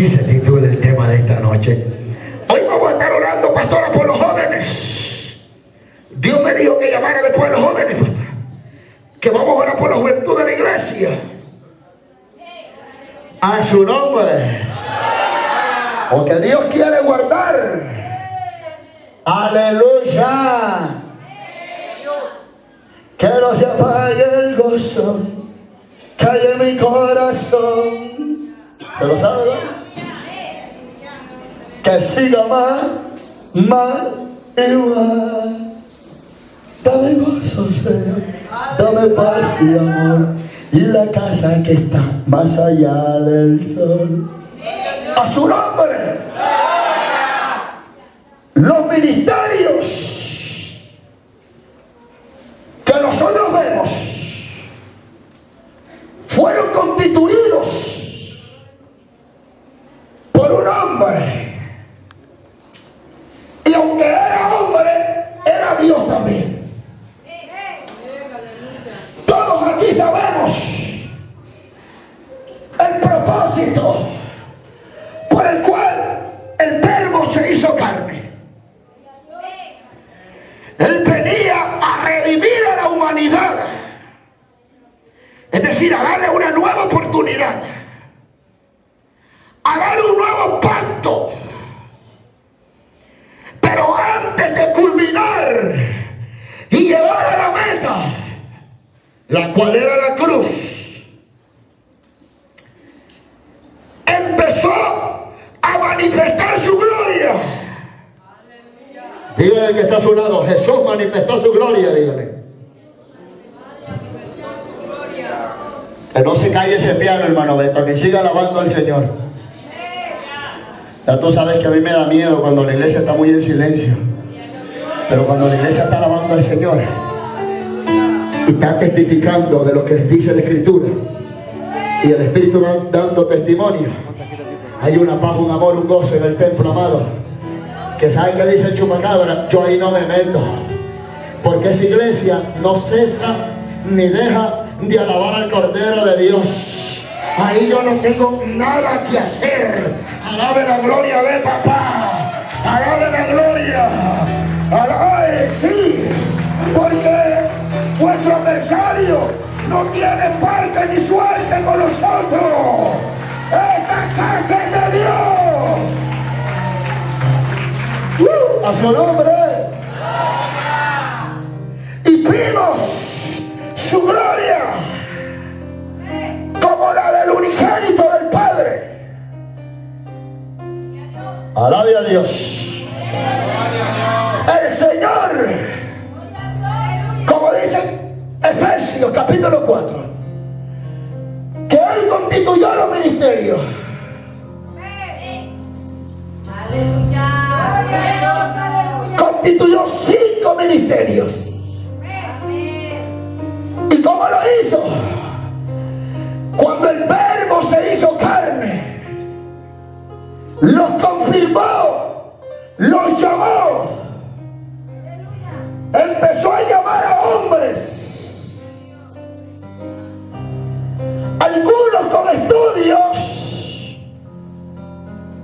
Así se titula el tema de esta noche. Hoy vamos a estar orando, pastora, por los jóvenes. Dios me dijo que llamara después a los jóvenes, pastora, que vamos a orar por la juventud de la iglesia. A su nombre. Porque Dios quiere guardar. Aleluya. Que no se apague el gozo que hay en mi corazón. ¿Se lo sabe, verdad? Que siga más y más. Dame gozo, Señor. Dame paz y amor. Y la casa que está más allá del sol. A su nombre. Los ministerios que nosotros vemos fueron constituidos por un hombre, y aunque era hombre, era Dios también. Todos aquí sabemos el propósito por el cual el Verbo se hizo carne. Él venía a redimir a la humanidad, es decir, a darle una nueva oportunidad, a dar un nuevo pacto. Pero antes de culminar y llegar a la meta, la cual era la cruz, empezó a manifestar su gloria. Dígale que está a su lado: Jesús manifestó su gloria. Dígale. Que no se calle ese piano, hermano Beto, que siga alabando al Señor. Ya tú sabes que a mí me da miedo cuando la iglesia está muy en silencio. Pero cuando la iglesia está alabando al Señor y está testificando de lo que dice la Escritura, y el Espíritu va dando testimonio, hay una paz, un amor, un gozo en el templo, amado. Que sabe que dice el chupacabra: yo ahí no me meto, porque esa iglesia no cesa ni deja de alabar al Cordero de Dios. Ahí yo no tengo nada que hacer. Alabe la gloria de papá, alabe la gloria, alabe, sí, porque vuestro adversario no tiene parte ni suerte con nosotros. Esta casa es de Dios. A su nombre. Y vimos su gloria como la del unigénito del Padre. Alabe a Dios. El Señor, como dice Efesios capítulo 4, que Él constituyó los ministerios. Constituyó 5 ministerios. ¿Y cómo lo hizo? Cuando el Verbo se hizo carne, los confirmó, los llamó, empezó a llamar a hombres, algunos con estudios,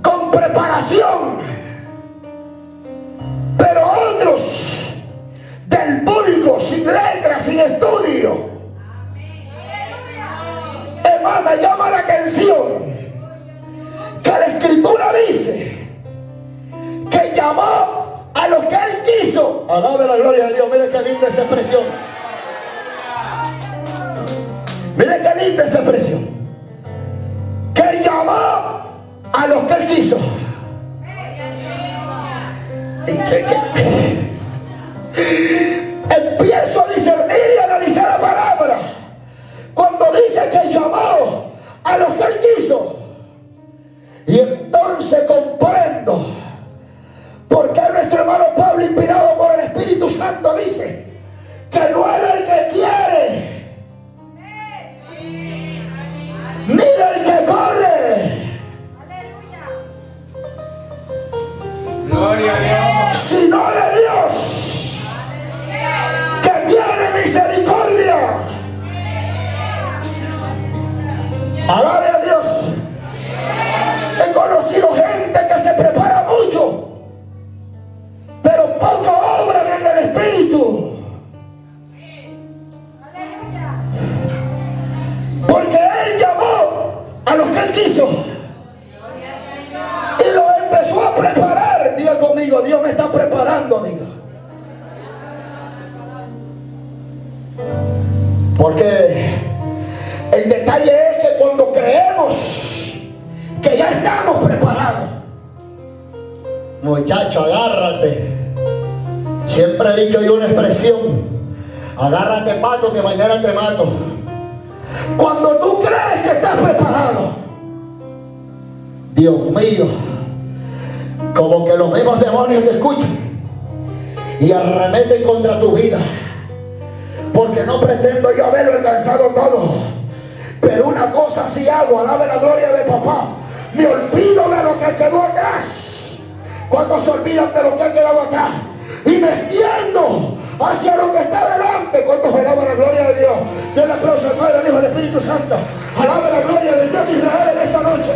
con preparación, pero otros del vulgo, sin letras, sin estudio. Hermano, me llama la atención que la Escritura dice que llamó a los que Él quiso. Alabe la gloria de Dios. Mire qué linda esa expresión. Mire qué linda esa expresión. Que llamó a los que Él quiso. Empiezo a discernir y analizar la palabra cuando dice que llamó a los que Él quiso, y entonces comprendo por qué nuestro hermano Pablo, inspirado por el Espíritu Santo, dice que no es el que quiere ni del que corre, gloria a Dios, sino de Dios, que tiene misericordia. Alabe a Dios. En ya estamos preparados. Muchacho, agárrate. Siempre he dicho yo una expresión: agárrate, pato, que mañana te mato. Cuando tú crees que estás preparado, Dios mío, como que los mismos demonios te escuchan y arremeten contra tu vida. Porque no pretendo yo haberlo alcanzado todo, pero una cosa sí hago: alabe la gloria de papá. Me olvido de lo que quedó atrás. Cuando se olvidan de lo que ha quedado atrás y me extiendo hacia lo que está delante. ¿Cuántos alaban la gloria de Dios? Den el aplauso al Padre, al Hijo y al Espíritu Santo. Alabe la gloria de Dios de Israel en esta noche.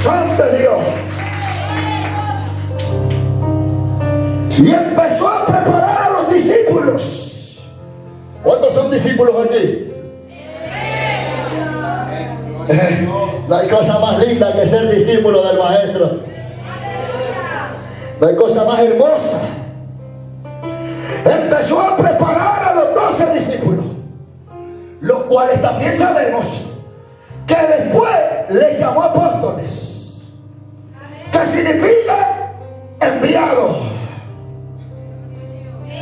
Santo Dios. Y empezó a preparar a los discípulos. ¿Cuántos son discípulos aquí? No hay cosa más linda que ser discípulo del maestro. No hay cosa más hermosa. Empezó a preparar a los 12 discípulos, los cuales también sabemos que después les llamó apóstoles, que significa enviado.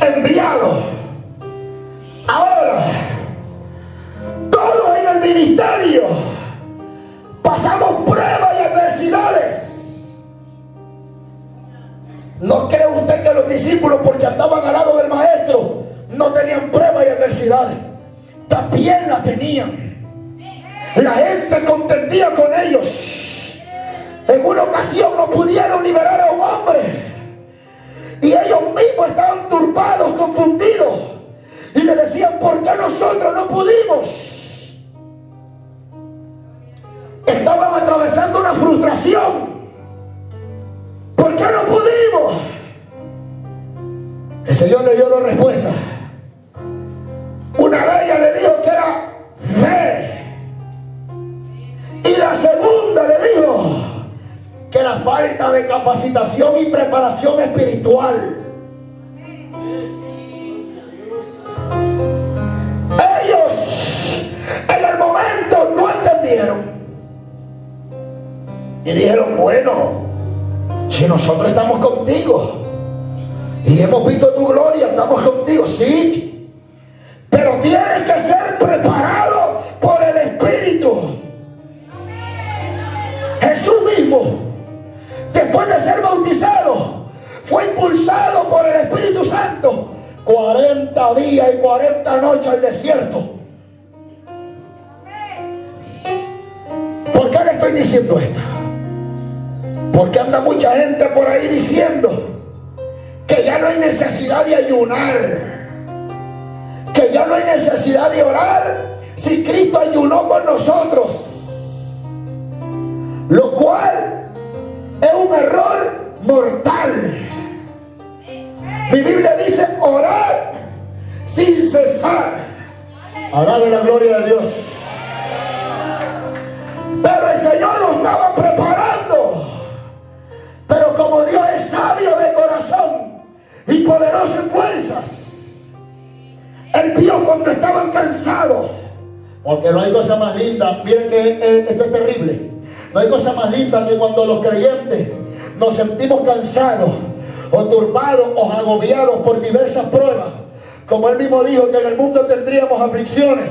Enviado. Ahora, todos en el ministerio pasamos pruebas y adversidades. ¿No cree usted que los discípulos, porque andaban al lado del maestro, no tenían pruebas y adversidades? También las tenían. La gente contendía con ellos. En una ocasión no pudieron liberar a un hombre y ellos mismos estaban turbados, confundidos, y le decían: ¿por qué nosotros no pudimos? Estaban atravesando una frustración. ¿Por qué no pudimos? El Señor le dio dos respuestas. Una de ellas le dijo que era fe, y la segunda le dijo que era falta de capacitación y preparación espiritual. Ellos en el momento no entendieron y dijeron: bueno, si nosotros estamos contigo y hemos visto tu gloria, estamos contigo, sí, pero tienes que ser preparado por el Espíritu. Jesús mismo, después de ser bautizado, fue impulsado por el Espíritu Santo 40 días y 40 noches al desierto. ¿Por qué le estoy diciendo esto? Porque anda mucha gente por ahí diciendo que ya no hay necesidad de ayunar, que ya no hay necesidad de orar si Cristo ayunó por nosotros, lo cual es un error mortal. Mi Biblia dice: orar sin cesar. Alabe la gloria de Dios. Pero el Señor nos estaba preparando. Pero como Dios es sabio de corazón y poderoso en fuerzas, Él vio cuando estaban cansados. Porque no hay cosa más linda. Miren que esto es terrible. No hay cosa más linda que cuando los creyentes nos sentimos cansados o turbados o agobiados por diversas pruebas. Como Él mismo dijo que en el mundo tendríamos aflicciones.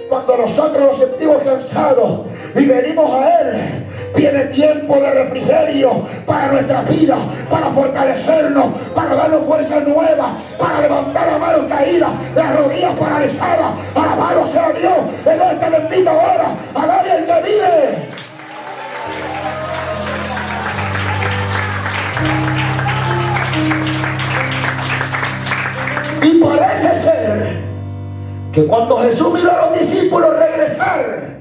Cuando nosotros nos sentimos cansados y venimos a Él, viene tiempo de refrigerio para nuestra vida, para fortalecernos, para darnos fuerzas nuevas, para levantar las manos caídas, las rodillas paralizadas. Alabado sea Dios en esta bendita hora. Alabe al que vive. Y parece ser que cuando Jesús miró a los discípulos regresar,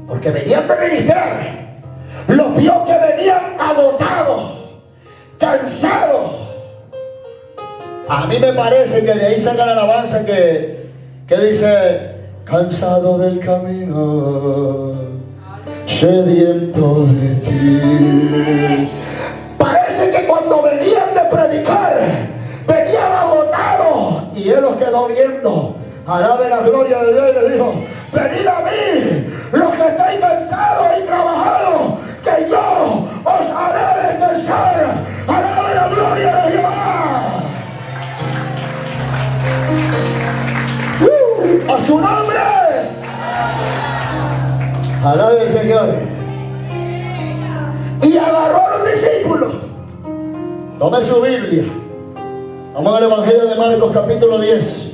porque venían de ministrar, los vio que venían agotados, cansados. A mí me parece que de ahí saca la alabanza que dice: cansado del camino, sediento de ti. Parece que cuando venían de predicar, venían agotados y Él los quedó quedó viendo. Alabe la gloria de Dios y le dijo: venid a mí, los que estáis cansados y trabajados, que yo os haré descansar. Alabe la gloria de Jehová. A su nombre. Alabe al Señor. Y agarró a los discípulos. Tome su Biblia. Vamos al Evangelio de Marcos, capítulo 10.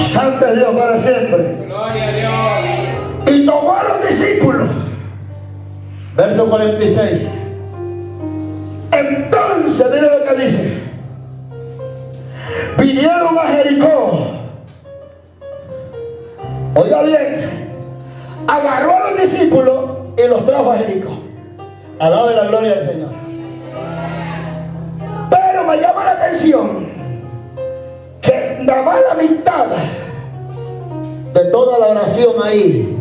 Santo es Dios para siempre. Gloria a Dios. Y tomó a los discípulos. Verso 46. Entonces, mire lo que dice. Vinieron a Jericó. Oiga bien. Agarró a los discípulos y los trajo a Jericó. Alabe la gloria del Señor. Pero me llama la atención que nada más la mitad de toda la oración ahí,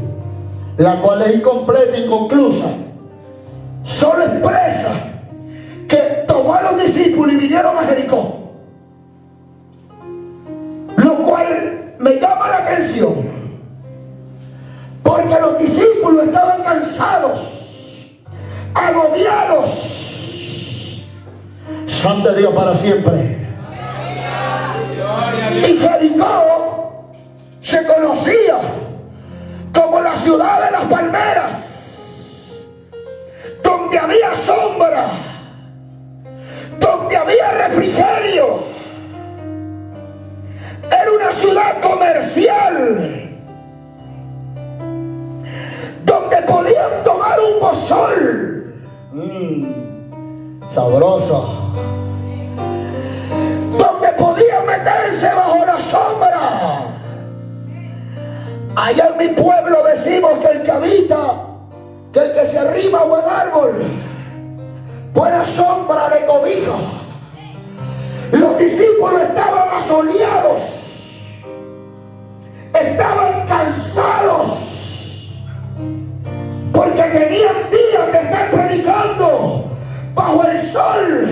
la cual es incompleta, inconclusa, solo expresa que tomó a los discípulos y vinieron a Jericó, lo cual me llama la atención porque los discípulos estaban cansados, agobiados. Santo Dios para siempre. Y Jericó se conocía como la ciudad de las palmeras, donde había sombra, donde había refrigerio. Era una ciudad comercial, donde podían tomar un pozol sabroso, donde podían meterse bajo la sombra. Allá en mi pueblo decimos que el que habita, que el que se arrima a buen árbol, buena sombra le cobija. Los discípulos estaban asoleados, estaban cansados, porque tenían días de estar predicando bajo el sol,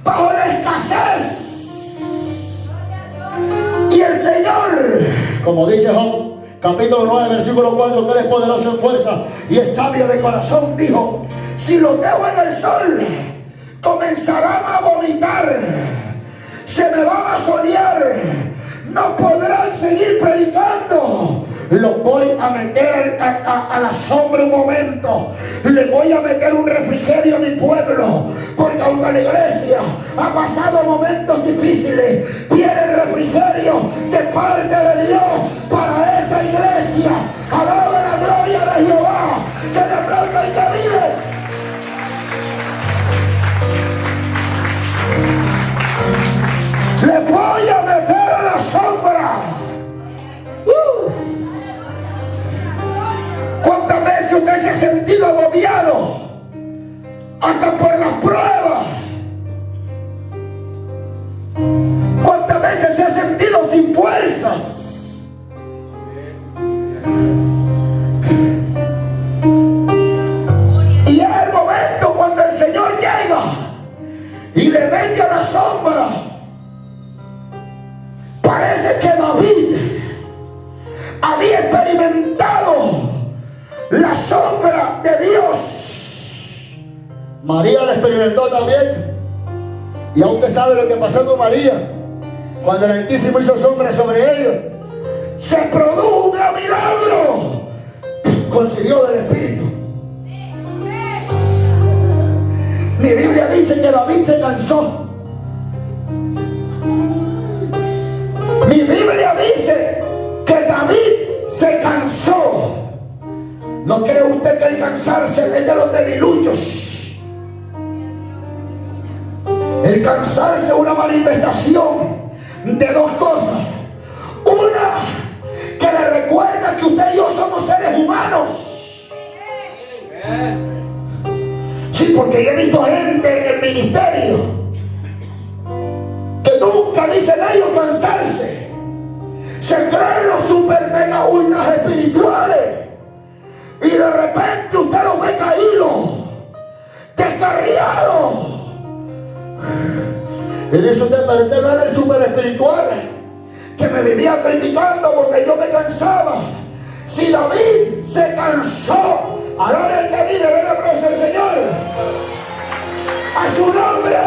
bajo la escasez. Y el Señor, como dice Job, capítulo 9, versículo 4, que Él es poderoso en fuerza y es sabio de corazón, dijo: si los dejo en el sol, comenzarán a vomitar, se me van a solear, no podrán seguir predicando. Los voy a meter a la sombra un momento. Le voy a meter un refrigerio a mi pueblo, porque aunque la iglesia ha pasado momentos difíciles, tiene refrigerio de parte de Dios para esta iglesia. Alabe la gloria de Jehová, que le aplauda y que vive. Le voy a meter a la sombra. ¿Cuántas veces usted se ha sentido agobiado? Hasta por las pruebas. ¿Cuántas veces se ha sentido sin fuerzas? Y es el momento cuando el Señor llega y le mete a la sombra. Parece que David había experimentado la sombra de Dios. María la experimentó también. Y aún usted sabe lo que pasó con María cuando el Altísimo hizo sombra sobre ellos. Se produjo un gran milagro. Concibió del Espíritu. Mi Biblia dice que David se cansó. Mi Biblia dice que David se cansó. ¿No cree usted que el cansarse es de los debiluchos? El cansarse es una manifestación de dos cosas. Una, que le recuerda que usted y yo somos seres humanos. Sí, porque yo he visto gente en el ministerio que nunca dicen ellos cansarse. Se creen los super mega ultras espirituales y de repente usted los ve caídos, descarriado. Y dice usted, pero usted no era el super espiritual que me vivía criticando porque yo me cansaba. Si David se cansó, ahora el que vive, ven a aplaudir al Señor. A su nombre.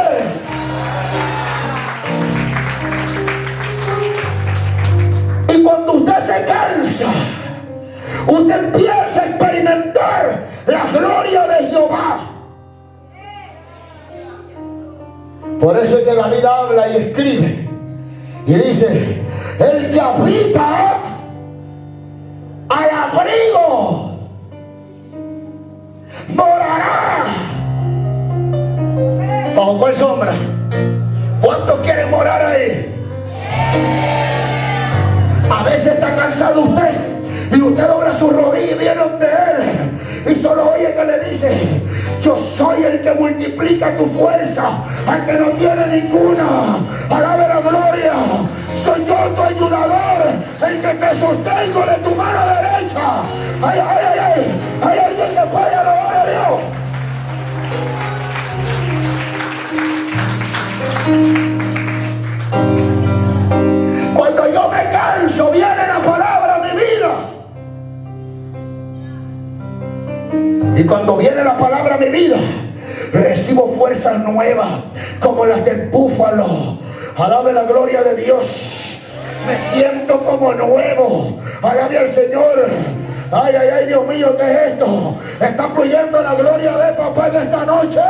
Y cuando usted se cansa, usted empieza a experimentar la gloria de Jehová. Por eso es que David habla y escribe y dice: el que habita al abrigo morará. ¿Bajo cuál sombra? ¿Cuántos quieren morar ahí? A veces está cansado usted y usted dobla su rodilla y viene donde él y solo oye que le dice: yo soy el que multiplica tu fuerza al que no tiene ninguna. Alabe la gloria. Soy yo tu ayudador, el que te sostengo de tu mano derecha. Ay, ay, ay, ay. Hay alguien que puede alabar a Dios. Cuando yo me canso, viene la palabra a mi vida. Y cuando viene la palabra a mi vida, recibo fuerzas nuevas como las del búfalo. Alabe la gloria de Dios. Me siento como nuevo. Alabe al Señor. Ay, ay, ay, Dios mío, ¿qué es esto? Está fluyendo la gloria de papá en esta noche.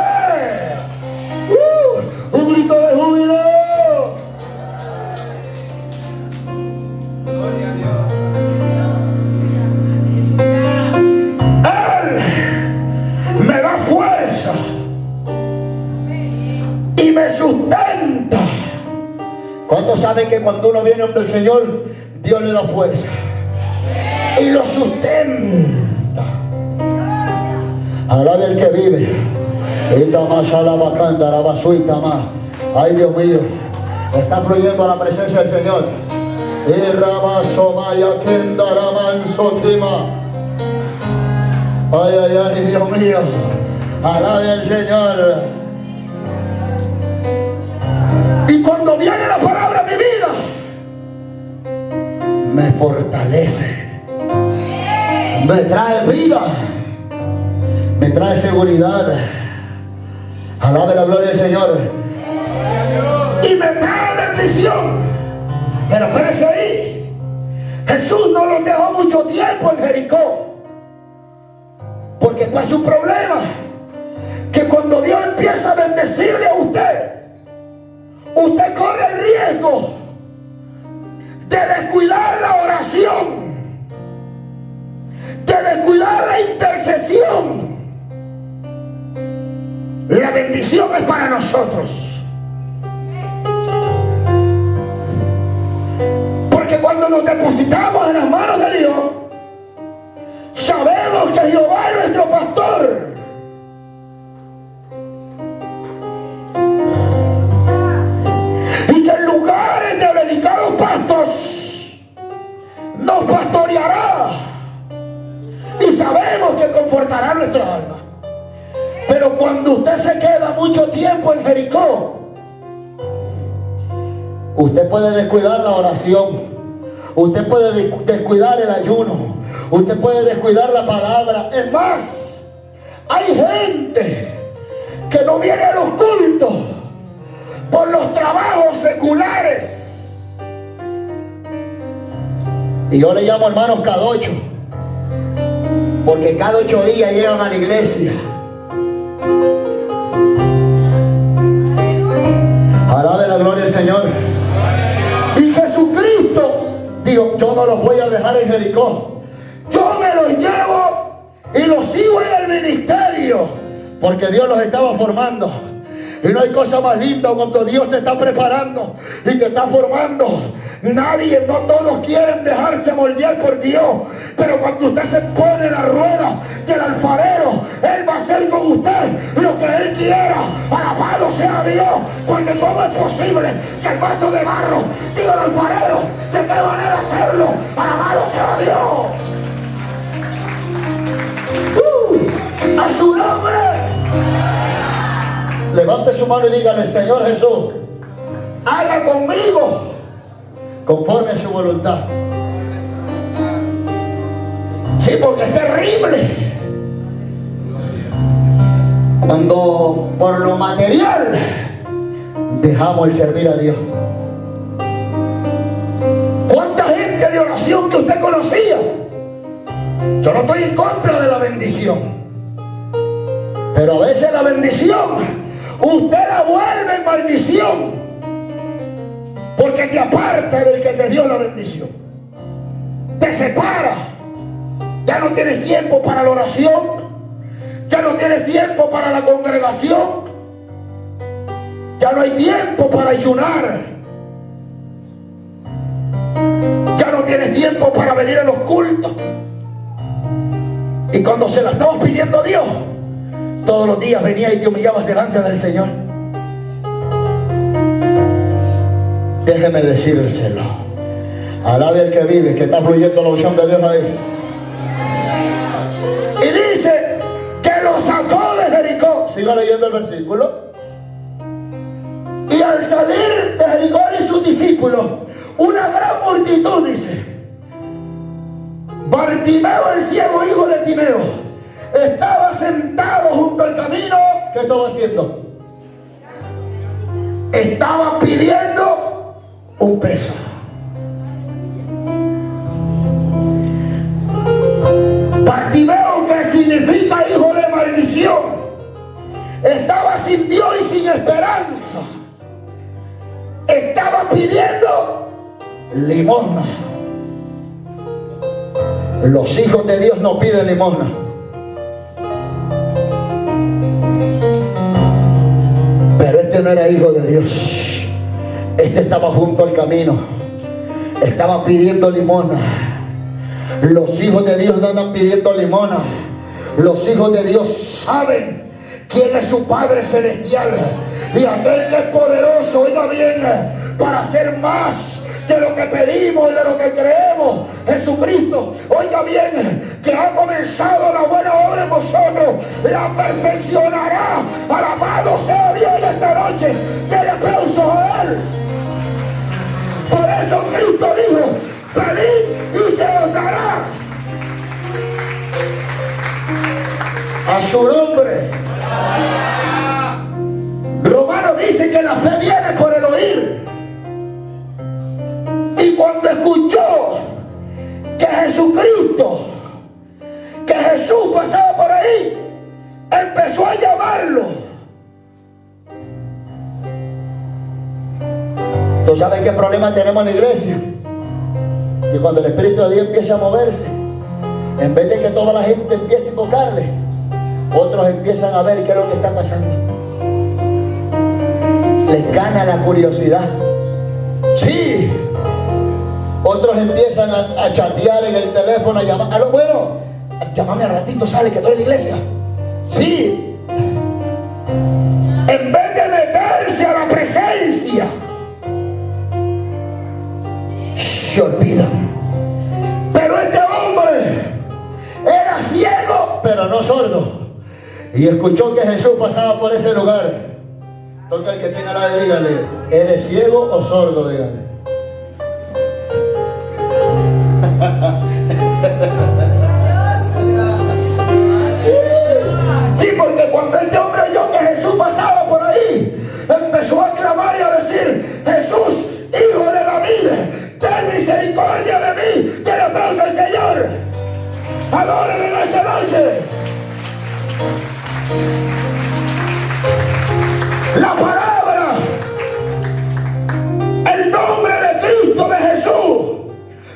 Un grito de júbilo. Gloria a Dios. Él me da fuerza y me sustenta. ¿Cuántos saben que cuando uno viene donde el Señor, Dios le da fuerza y lo sustenta? Alabe el que vive. Ay, Dios mío, está fluyendo la presencia del Señor. Ay, ay, ay, Dios mío, alabe al Señor. Y cuando viene la palabra a mi vida, me fortalece, me trae vida, me trae seguridad. Alabe la gloria del Señor. Y me trae bendición. Pero espérese ahí. Jesús no los dejó mucho tiempo en Jericó, porque fue su problema. Que cuando Dios empieza a bendecirle a usted, usted corre el riesgo de descuidar la oración, de descuidar la intercesión. La bendición es para nosotros. Porque cuando nos depositamos en las manos de Dios, sabemos que Jehová es nuestro pastor. Y que en lugares de delicados pastos nos pastoreará. Y sabemos que confortará nuestra alma. Pero cuando usted se queda mucho tiempo en Jericó, usted puede descuidar la oración, usted puede descuidar el ayuno, usted puede descuidar la palabra. Es más, hay gente que no viene a los cultos por los trabajos seculares. Y yo le llamo hermanos cada 8, porque cada 8 días llegan a la iglesia. Alabe la gloria del Señor. Y Jesucristo dijo: yo no los voy a dejar en Jericó, yo me los llevo y los sigo en el ministerio, porque Dios los estaba formando. Y no hay cosa más linda cuando Dios te está preparando y te está formando. Nadie, no todos quieren dejarse moldear por Dios, pero cuando usted se pone en la rueda del alfarero, Él va a hacer con usted lo que Él quiera. Alabado sea Dios, porque cómo es posible que el vaso de barro diga al alfarero de qué manera hacerlo. Alabado sea Dios. A su nombre. Levante su mano y dígale: Señor Jesús, haga conmigo conforme a su voluntad. Sí, porque es terrible cuando por lo material dejamos el servir a Dios. ¿Cuánta gente de oración que usted conocía? Yo no estoy en contra de la bendición, pero a veces la bendición usted la vuelve en maldición, porque te aparta del que te dio la bendición, te separa. Ya no tienes tiempo para la oración, ya no tienes tiempo para la congregación, ya no hay tiempo para ayunar, ya no tienes tiempo para venir a los cultos. Y cuando se la estabas pidiendo a Dios, todos los días venías y te humillabas delante del Señor. Déjeme decírselo. Alabe al que vive, que está fluyendo la unción de Dios ahí. Y dice que lo sacó de Jericó. Siga leyendo el versículo. Y al salir de Jericó y sus discípulos, una gran multitud, dice. Bartimeo, el ciego hijo de Timeo, estaba sentado junto al camino. ¿Qué estaba haciendo? Estaba pidiendo un peso. Bartimeo, que significa hijo de maldición, estaba sin Dios y sin esperanza. Estaba pidiendo limosna. Los hijos de Dios no piden limosna. Pero este no era hijo de Dios. Este estaba junto al camino, estaba pidiendo limosna. Los hijos de Dios no andan pidiendo limosna. Los hijos de Dios saben quién es su Padre Celestial, y aquel que es poderoso, oiga bien, para hacer más de lo que pedimos y de lo que creemos. Jesucristo, oiga bien, que ha comenzado la buena obra en vosotros, la perfeccionará. Alabado sea Dios en esta noche. Denle aplausos a Él. Por eso Cristo dijo: pedid y se os dará. A su nombre. Romano dice que la fe viene por el oír. Y cuando escuchó que Jesucristo, que Jesús pasaba por ahí, empezó a llamarlo. ¿Tú sabes qué problema tenemos en la iglesia? Y cuando el Espíritu de Dios empieza a moverse, en vez de que toda la gente empiece a invocarle, otros empiezan a ver qué es lo que está pasando. Les gana la curiosidad. Sí. Otros empiezan a chatear en el teléfono, a llamar. Aló, bueno, llámame al ratito, sale que estoy en la iglesia. Sí. En vez de meterse a la presencia, se olvidan. Pero este hombre era ciego, pero no sordo, y escuchó que Jesús pasaba por ese lugar. Toca el que tenga la de, dígale: ¿eres ciego o sordo? Dígale. Sí, porque cuando este hombre oyó que Jesús pasaba por ahí, empezó a clamar y a decir: Jesús, Hijo de David, ten misericordia de mí. Que le aplauso al Señor. Adórenle en esta noche. La palabra, el nombre de Cristo, de Jesús,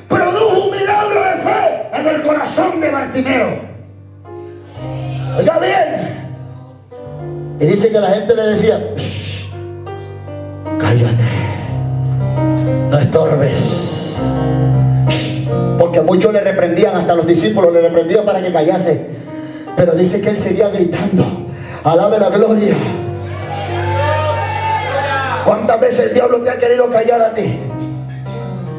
produjo un milagro de fe en el corazón de Bartimeo. Oiga bien. Y dice que la gente le decía: cállate, no estorbes. Porque muchos le reprendían, hasta los discípulos le reprendían para que callase. Pero dice que él seguía gritando: alabe la gloria. ¿Cuántas veces el diablo te ha querido callar a ti?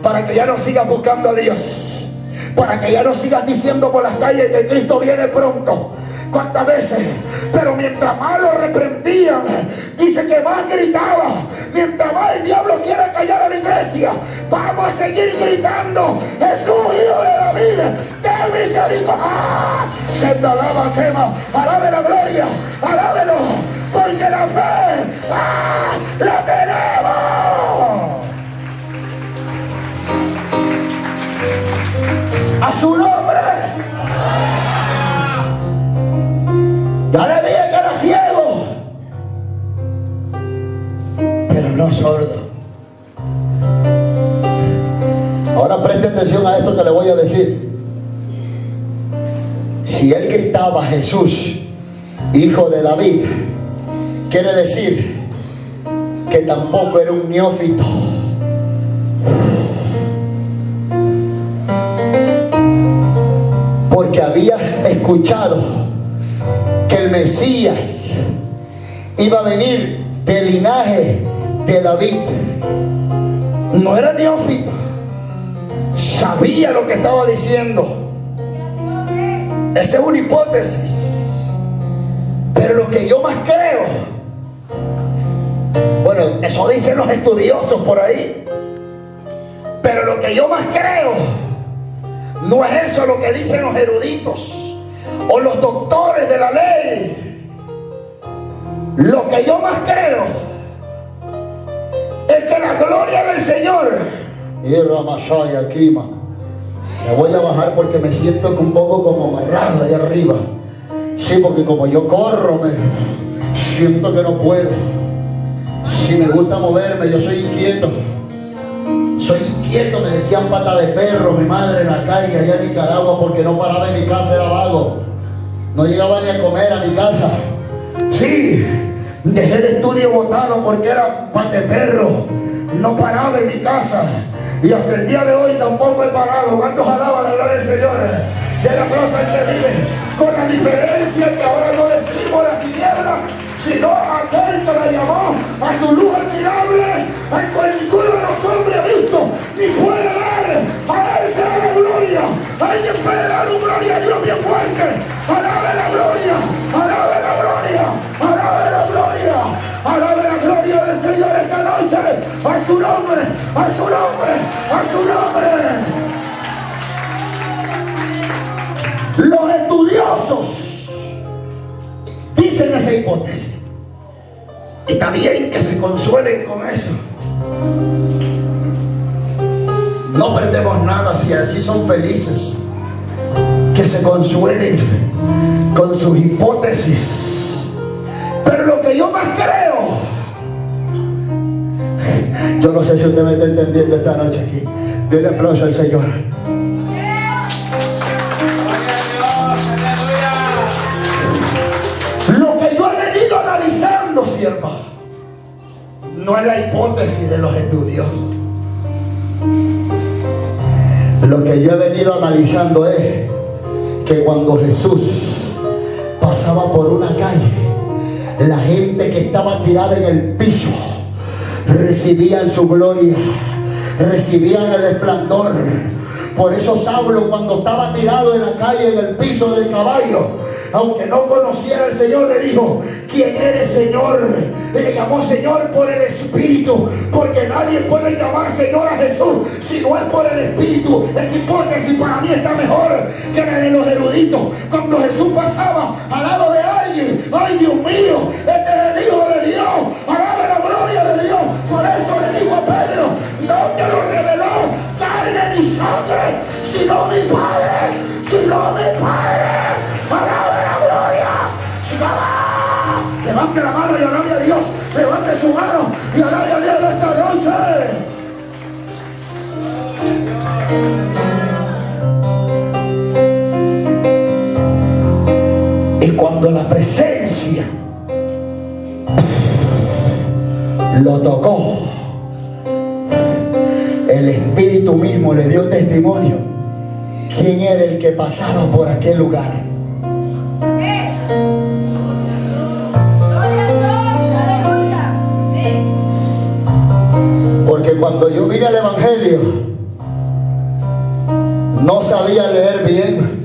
Para que ya no sigas buscando a Dios, para que ya no sigas diciendo por las calles que Cristo viene pronto, cuántas veces, pero mientras más lo reprendían, dice que más gritaba. Mientras más el diablo quiere callar a la iglesia, vamos a seguir gritando: Jesús, hijo de David, ten misericordia. ¡Ah! Se te alaba, quema, alabe la gloria, alábelo, porque la fe, ¡ah!, la tenemos. A su nombre. Ya le dije que era ciego, pero no sordo. Ahora preste atención a esto que le voy a decir. Si él gritaba: Jesús, hijo de David, quiere decir que tampoco era un neófito. Porque había escuchado que el Mesías iba a venir del linaje de David. No era neófito, sabía lo que estaba diciendo. Esa es una hipótesis, pero lo que yo más creo, bueno, eso dicen los estudiosos por ahí, pero lo que yo más creo no es eso lo que dicen los eruditos o los doctores de la ley. Lo que yo más creo es que la gloria del Señor, y Ramashaya Kima, me voy a bajar porque me siento un poco como amarrado ahí arriba. Sí, porque como yo corro, me siento que no puedo. Si me gusta moverme, yo soy inquieto. Soy inquieto, me decían pata de perro mi madre en la calle allá en Nicaragua, porque no paraba en mi casa, era vago. No llegaba ni a comer a mi casa. Sí, dejé el estudio botado porque era pata de perro. No paraba en mi casa. Y hasta el día de hoy tampoco he parado. ¿Cuántos alaban la gloria del Señor? De la plaza en que vive. Con la diferencia que ahora no decimos la tiniebla, sino aquel que la llamó a su luz admirable, al cual ninguno de los hombres ha visto ni puede ver. A él será la gloria. Alguien puede dar un gloria a Dios bien fuerte. Alabe la gloria, alabe la gloria, alabe la gloria, alabe la gloria del Señor esta noche. A su nombre, a su nombre, a su nombre. Los estudiosos dicen esa hipótesis. Y está bien que se consuelen con eso. No perdemos nada si así son felices. Que se consuelen con sus hipótesis. Pero lo que yo más creo, yo no sé si usted me está entendiendo esta noche aquí. Denle aplauso al Señor. Lo que yo he venido analizando, sierva, no es la hipótesis de los estudiosos. Lo que yo he venido analizando es que cuando Jesús pasaba por una calle, la gente que estaba tirada en el piso recibían su gloria, recibían el esplendor. Por eso Saulo, cuando estaba tirado en la calle, en el piso del caballo, aunque no conociera al Señor, le dijo: ¿quién eres, Señor? Le llamó Señor por el Espíritu, porque nadie puede llamar Señor a Jesús si no es por el Espíritu. Esa hipótesis para mí está mejor que la de los eruditos. Cuando Jesús pasaba al lado de alguien, ¡ay, Dios mío! Este es el Hijo de Dios, alabe la gloria de Dios. Por eso le dijo a Pedro: no te lo reveló carne ni sangre, sino mi Padre, sino mi Padre. ¡Alabe la gloria! Levante la mano y alabe a Dios. Levante su mano y alabe a Dios esta noche. Y cuando la presencia lo tocó, el Espíritu mismo le dio testimonio quién era el que pasaba por aquel lugar. Porque cuando yo vine al Evangelio no sabía leer bien.